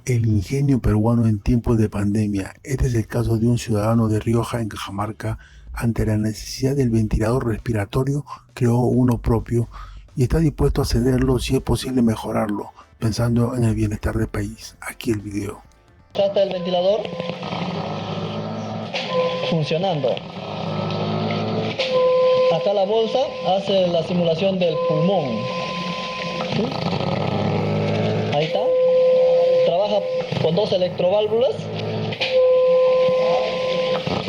El ingenio peruano en tiempos de pandemia. Este es el caso de un ciudadano de Rioja, en Cajamarca. Ante la necesidad del ventilador respiratorio, creó uno propio y está dispuesto a cederlo si es posible mejorarlo, pensando en el bienestar del país. Aquí el video. Trata el ventilador funcionando. Acá la bolsa hace la simulación del pulmón. ¿Sí? Ahí está. Trabaja con 2 electroválvulas.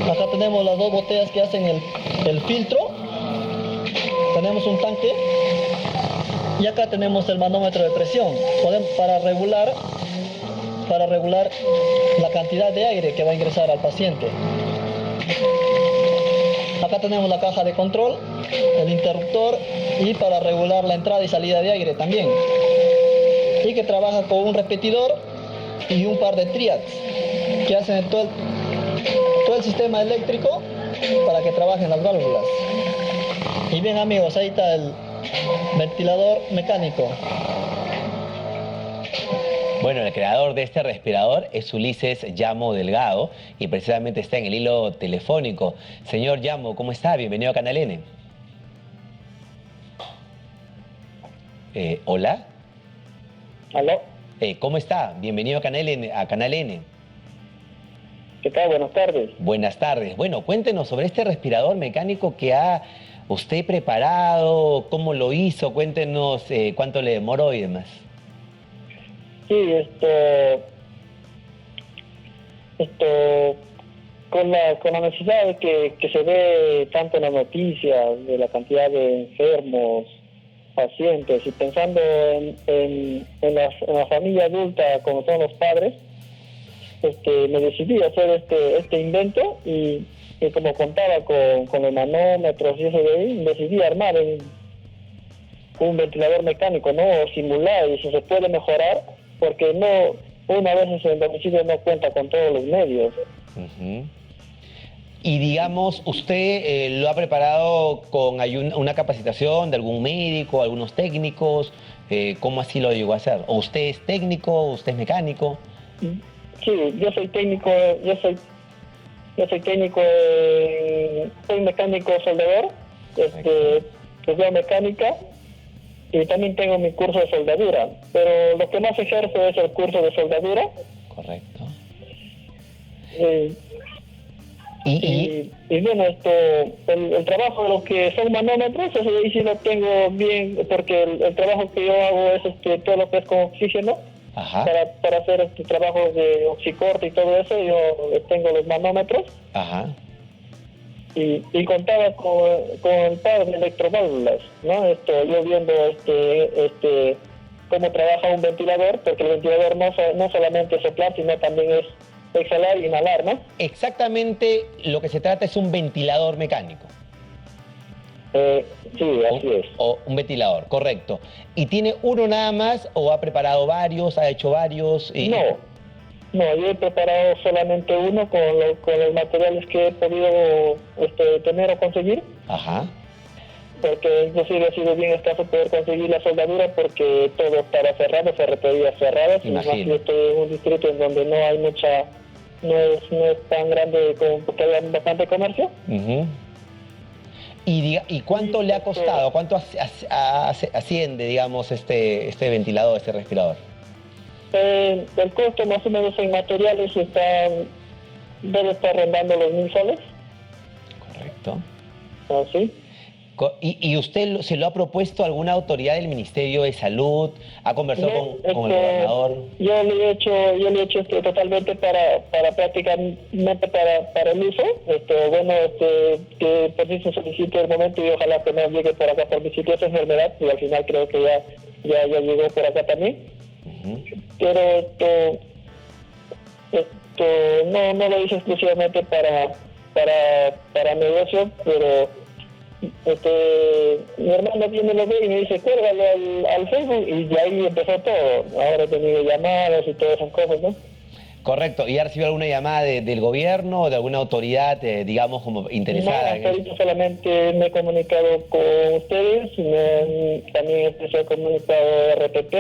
Acá tenemos las 2 botellas que hacen el filtro. Tenemos un tanque. Y acá tenemos el manómetro de presión. Para regular la cantidad de aire que va a ingresar al paciente. Acá tenemos la caja de control, el interruptor y para regular la entrada y salida de aire también. Y que trabaja con un repetidor y un par de triads que hacen todo el sistema eléctrico para que trabajen las válvulas. Y bien amigos, ahí está el ventilador mecánico. Bueno, el creador de este respirador es Ulises Llamo Delgado y precisamente está en el hilo telefónico. Señor Llamo, ¿cómo está? Bienvenido a Canal N. ¿Hola? ¿Aló? ¿Cómo está? Bienvenido a Canal N. ¿Qué tal? Buenas tardes. Buenas tardes. Bueno, cuéntenos sobre este respirador mecánico que ha usted preparado, cómo lo hizo, cuéntenos cuánto le demoró y demás. Sí, con la necesidad de que se ve tanto en las noticias de la cantidad de enfermos, pacientes, y pensando en la familia adulta como son los padres, me decidí a hacer este invento y como contaba con los manómetros y eso de ahí, decidí armar un ventilador mecánico, ¿no? Simular, y si se puede mejorar, porque una vez en el domicilio no cuenta con todos los medios. Y digamos, ¿usted lo ha preparado con una capacitación de algún médico, algunos técnicos? ¿Cómo así lo llegó a hacer? ¿O usted es técnico, o usted es mecánico? Sí, yo soy técnico, soy mecánico soldador, estudio mecánica, y también tengo mi curso de soldadura, pero lo que más ejerzo es el curso de soldadura. Correcto. Y bueno, el trabajo de lo que son manómetros, eso ahí sí lo tengo bien, porque el trabajo que yo hago es todo lo que es con oxígeno. Ajá. Para hacer trabajos de oxicorte y todo eso, yo tengo los manómetros. Ajá. Y contaba con el par de electroválvulas, ¿no? Yo viendo cómo trabaja un ventilador, porque el ventilador no solamente es soplar, sino también es exhalar y inhalar, ¿no? Exactamente, lo que se trata es un ventilador mecánico. Sí, así es. O un ventilador, correcto. ¿Y tiene uno nada más o ha preparado varios, ha hecho varios? No, yo he preparado solamente uno con los materiales que he podido tener o conseguir. Ajá. Porque inclusive ha sido bien escaso poder conseguir la soldadura porque todo estaba cerrado, ferreterías cerradas. Imagino. Y más yo estoy en un distrito en donde no hay no es tan grande como porque hay bastante comercio. ¿Y cuánto le ha costado? ¿Cuánto asciende, digamos, este ventilador, este respirador? El costo más o menos en materiales debe estar rondando los 1.000 soles. Correcto. ¿Sí? ¿Y usted se lo ha propuesto a alguna autoridad del Ministerio de Salud? ¿Ha conversado con el gobernador? Yo le he hecho totalmente para prácticamente para el uso. Que por si se solicite el momento y ojalá que no llegue por acá por mi sitio esa enfermedad, y al final creo que ya llegó por acá también. Pero no lo hice exclusivamente para negocio, pero mi hermano viene, lo ve y me dice, cuélgalo al Facebook, y de ahí empezó todo. Ahora he tenido llamadas y todas esas cosas, ¿no? Correcto. ¿Y ha recibido alguna llamada del gobierno o de alguna autoridad, digamos, como interesada? No, ahorita solamente me he comunicado con ustedes, también se ha comunicado RTP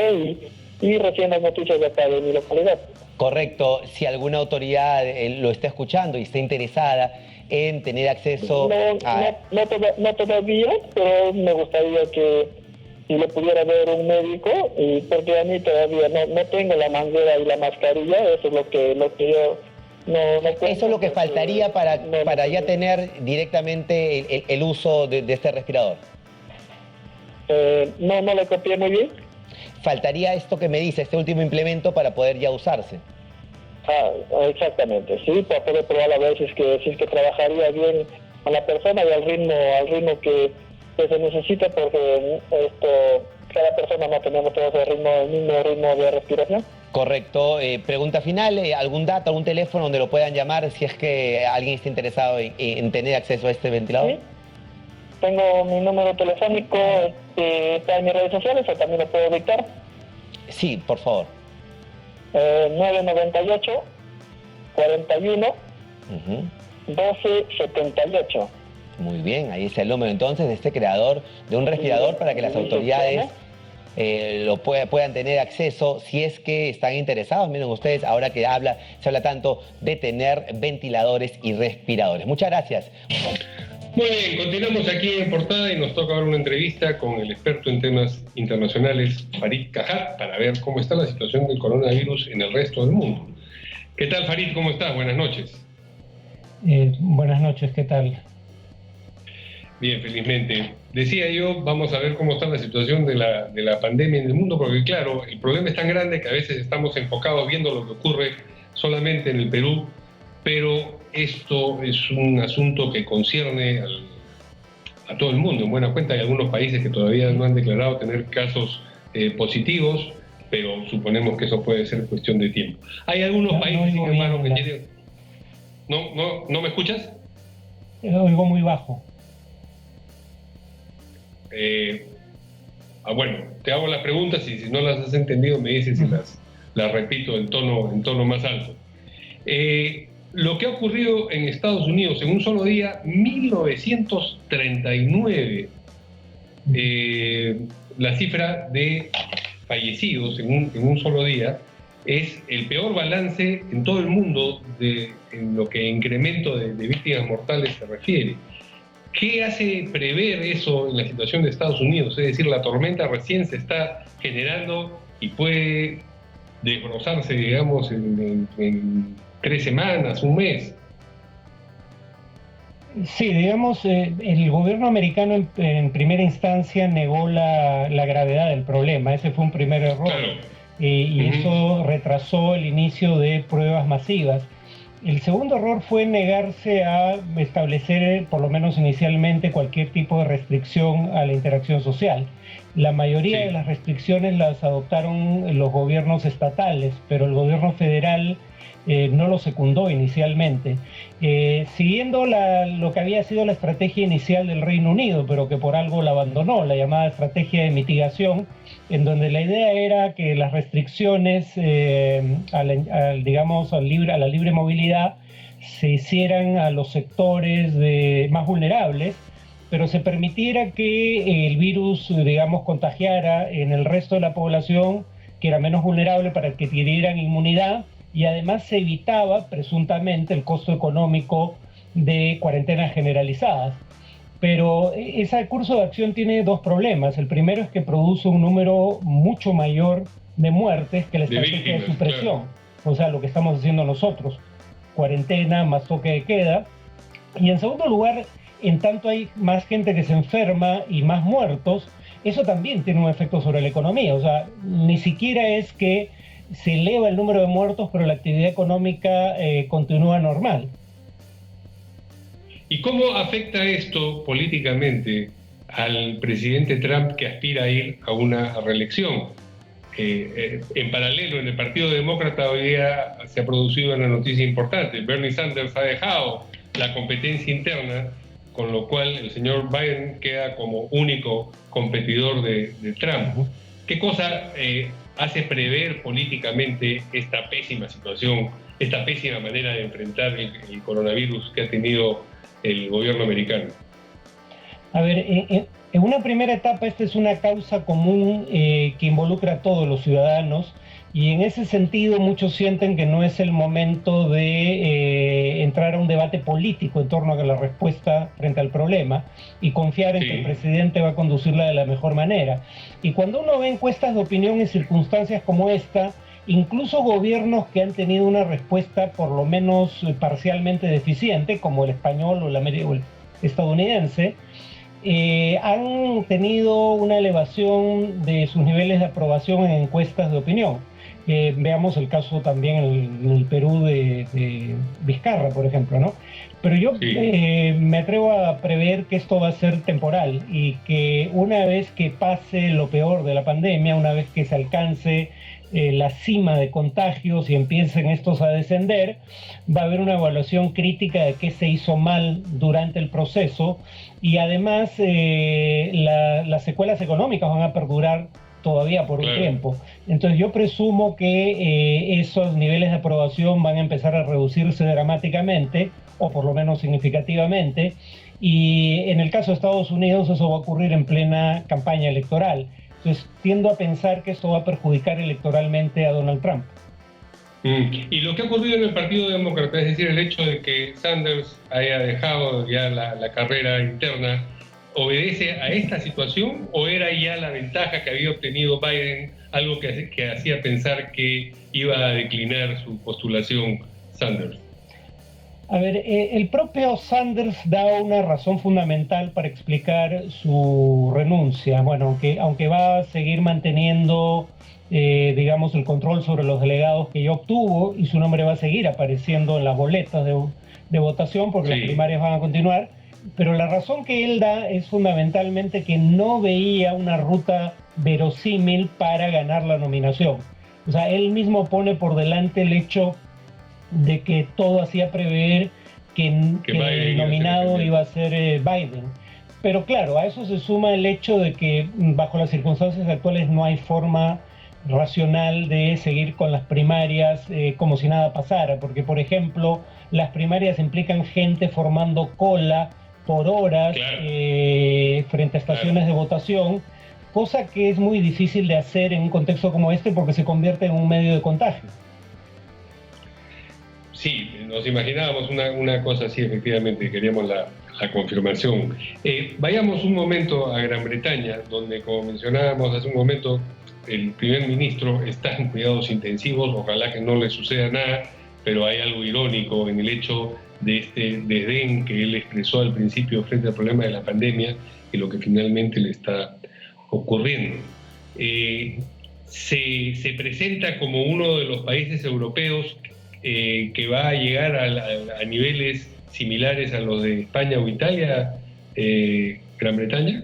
y recién las noticias de acá de mi localidad. Correcto. Si alguna autoridad lo está escuchando y está interesada en tener acceso No todavía, pero me gustaría que si le pudiera ver un médico, y porque a mí todavía no tengo la manguera y la mascarilla, eso es lo que yo no puedo. Eso es lo que faltaría para ya tener directamente el uso de este respirador. No le copié muy bien. Faltaría esto que me dice, este último implemento para poder ya usarse. Exactamente, sí, para poder probar a ver si es que trabajaría bien a la persona y al ritmo que se necesita, porque cada persona no tenemos todos el mismo ritmo de respiración. Correcto. Pregunta final, ¿algún dato, algún teléfono donde lo puedan llamar si es que alguien está interesado en tener acceso a este ventilador? Sí, tengo mi número telefónico, está en mis redes sociales, o también lo puedo dictar. Sí, por favor. 998 41 1278. Muy bien, ahí está el número entonces de este creador de un respirador para que las autoridades puedan tener acceso si es que están interesados. Miren ustedes, ahora que se habla tanto de tener ventiladores y respiradores. Muchas gracias. Muy bien, continuamos aquí en Portada y nos toca ver una entrevista con el experto en temas internacionales, Farid Kajat, para ver cómo está la situación del coronavirus en el resto del mundo. ¿Qué tal, Farid? ¿Cómo estás? Buenas noches. Buenas noches, ¿qué tal? Bien, felizmente. Decía yo, vamos a ver cómo está la situación de la pandemia en el mundo, porque claro, el problema es tan grande que a veces estamos enfocados viendo lo que ocurre solamente en el Perú, pero esto es un asunto que concierne a todo el mundo. En buena cuenta hay algunos países que todavía no han declarado tener casos positivos, pero suponemos que eso puede ser cuestión de tiempo. Hay algunos países, sin embargo, que tienen... ¿No me escuchas? Lo oigo muy bajo. Bueno, te hago las preguntas y si no las has entendido me dices y las repito en tono más alto. Lo que ha ocurrido en Estados Unidos en un solo día, 1939, la cifra de fallecidos en un solo día es el peor balance en todo el mundo en lo que incremento de víctimas mortales se refiere. ¿Qué hace prever eso en la situación de Estados Unidos? Es decir, la tormenta recién se está generando y puede desbrozarse, digamos, en 3 semanas, un mes. Sí, digamos, el gobierno americano en primera instancia negó la gravedad del problema. Ese fue un primer error. Claro. Y eso retrasó el inicio de pruebas masivas. El segundo error fue negarse a establecer, por lo menos inicialmente, cualquier tipo de restricción a la interacción social. La mayoría de las restricciones las adoptaron los gobiernos estatales, pero el gobierno federal no lo secundó inicialmente, siguiendo lo que había sido la estrategia inicial del Reino Unido, pero que por algo la abandonó, la llamada estrategia de mitigación, en donde la idea era que las restricciones a la libre movilidad se hicieran a los sectores más vulnerables, pero se permitiera que el virus, digamos, contagiara en el resto de la población que era menos vulnerable para que adquirieran inmunidad, y además se evitaba presuntamente el costo económico de cuarentenas generalizadas. Pero ese curso de acción tiene 2 problemas. El primero es que produce un número mucho mayor de muertes que la estrategia de supresión. Claro. O sea, lo que estamos haciendo nosotros, cuarentena más toque de queda. Y en segundo lugar, en tanto hay más gente que se enferma y más muertos, eso también tiene un efecto sobre la economía. O sea, ni siquiera es que se eleva el número de muertos, pero la actividad económica continúa normal. ¿Y cómo afecta esto políticamente al presidente Trump, que aspira a ir a una reelección? En paralelo, en el Partido Demócrata hoy día se ha producido una noticia importante. Bernie Sanders ha dejado la competencia interna, con lo cual el señor Biden queda como único competidor de Trump. ¿Qué cosa hace prever políticamente esta pésima situación, esta pésima manera de enfrentar el coronavirus que ha tenido el gobierno americano? A ver, En una primera etapa, esta es una causa común que involucra a todos los ciudadanos, y en ese sentido muchos sienten que no es el momento de entrar a un debate político en torno a la respuesta frente al problema y confiar en que el presidente va a conducirla de la mejor manera. Y cuando uno ve encuestas de opinión en circunstancias como esta, incluso gobiernos que han tenido una respuesta por lo menos parcialmente deficiente, como el español o el estadounidense, han tenido una elevación de sus niveles de aprobación en encuestas de opinión. Veamos el caso también en el Perú de Vizcarra, por ejemplo, ¿no? Pero yo me atrevo a prever que esto va a ser temporal y que una vez que pase lo peor de la pandemia, una vez que se alcance la cima de contagios y empiecen estos a descender, va a haber una evaluación crítica de qué se hizo mal durante el proceso, y además las secuelas económicas van a perdurar todavía por un tiempo. Entonces yo presumo que esos niveles de aprobación van a empezar a reducirse dramáticamente, o por lo menos significativamente, y en el caso de Estados Unidos eso va a ocurrir en plena campaña electoral. Entonces tiendo a pensar que esto va a perjudicar electoralmente a Donald Trump. Y lo que ha ocurrido en el Partido Demócrata, es decir, el hecho de que Sanders haya dejado ya la carrera interna, ¿obedece a esta situación o era ya la ventaja que había obtenido Biden, algo que hacía pensar que iba a declinar su postulación Sanders? A ver, el propio Sanders da una razón fundamental para explicar su renuncia. Bueno, aunque va a seguir manteniendo, digamos, el control sobre los delegados que ya obtuvo, y su nombre va a seguir apareciendo en las boletas de votación, porque las primarias van a continuar, pero la razón que él da es fundamentalmente que no veía una ruta verosímil para ganar la nominación. O sea, él mismo pone por delante el hecho de que todo hacía prever que el nominado iba a ser Biden. Pero claro, a eso se suma el hecho de que bajo las circunstancias actuales no hay forma racional de seguir con las primarias como si nada pasara, porque por ejemplo las primarias implican gente formando cola por horas frente a estaciones de votación, cosa que es muy difícil de hacer en un contexto como este porque se convierte en un medio de contagio. Sí, nos imaginábamos una cosa así, efectivamente, queríamos la confirmación. Vayamos un momento a Gran Bretaña, donde, como mencionábamos hace un momento, el primer ministro está en cuidados intensivos, ojalá que no le suceda nada, pero hay algo irónico en el hecho de este desdén que él expresó al principio frente al problema de la pandemia y lo que finalmente le está ocurriendo. Se presenta como uno de los países europeos que va a llegar a niveles similares a los de España o Italia, Gran Bretaña,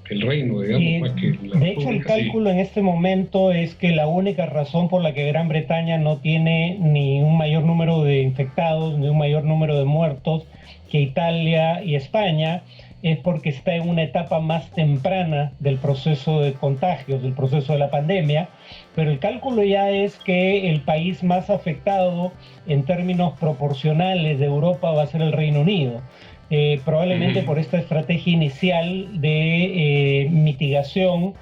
el reino, digamos, más que la de hecho, el cálculo en este momento es que la única razón por la que Gran Bretaña no tiene ni un mayor número de infectados, ni un mayor número de muertos que Italia y España, es porque está en una etapa más temprana del proceso de contagios, del proceso de la pandemia, pero el cálculo ya es que el país más afectado en términos proporcionales de Europa va a ser el Reino Unido. Probablemente por esta estrategia inicial de mitigación,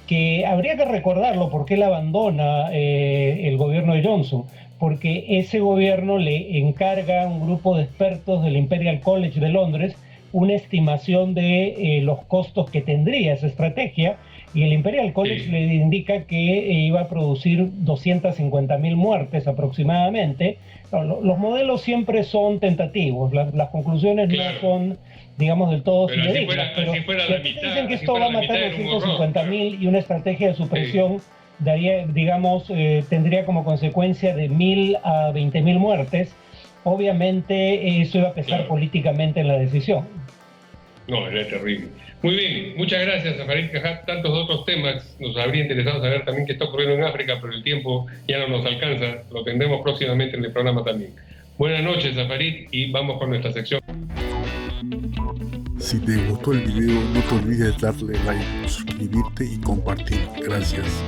que habría que recordarlo porque él abandona el gobierno de Johnson, porque ese gobierno le encarga a un grupo de expertos del Imperial College de Londres una estimación de los costos que tendría esa estrategia, y el Imperial College le indica que iba a producir 250.000 muertes aproximadamente. Los modelos siempre son tentativos, las conclusiones no son, digamos, del todo fidedignas, pero si dicen que esto va a matar 250.000 y una estrategia de supresión daría, digamos, tendría como consecuencia de 1.000 a 20.000 muertes, obviamente eso iba a pesar políticamente en la decisión. No, era terrible. Muy bien, muchas gracias a Farid Kajat. Tantos otros temas nos habría interesado saber también qué está ocurriendo en África, pero el tiempo ya no nos alcanza. Lo tendremos próximamente en el programa también. Buenas noches, Farid, y vamos con nuestra sección. Si te gustó el video, no te olvides darle like, suscribirte y compartir. Gracias.